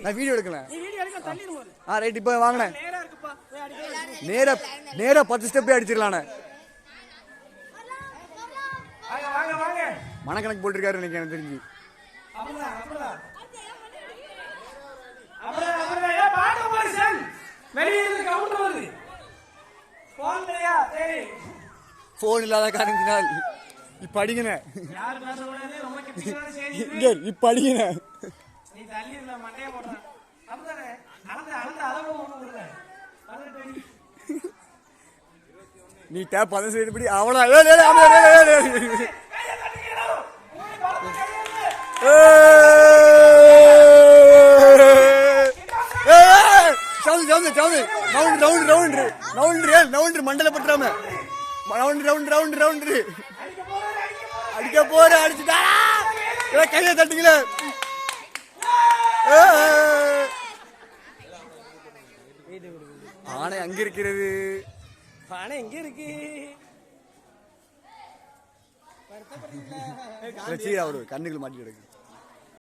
நான் வீடியோ எடுக்கல. ரைட். இப்போ வாங்கினேன் நேரா 10 ஸ்டெப்பே அடிச்சிடலானே. மனக்கணக்கு போட்டிருக்காரு எனக்கு தெரிஞ்சு. போன் இல்லாத காரணத்தினால் இப்ப அடிங்கண்ணே. இப்ப அடிங்கண்ணே. நீ டேப் 10 செய்யப்படி அவ்வளோ மண்டல பற்றாம ரவுண்ட் அடிக்க போற அடிச்சுட்டா கையில தட்டுங்கள. ஆனை அங்க இருக்கிறது. ஆனை எங்க இருக்கு? அவரு கண்ணுகள் மாட்டி கிடக்கு.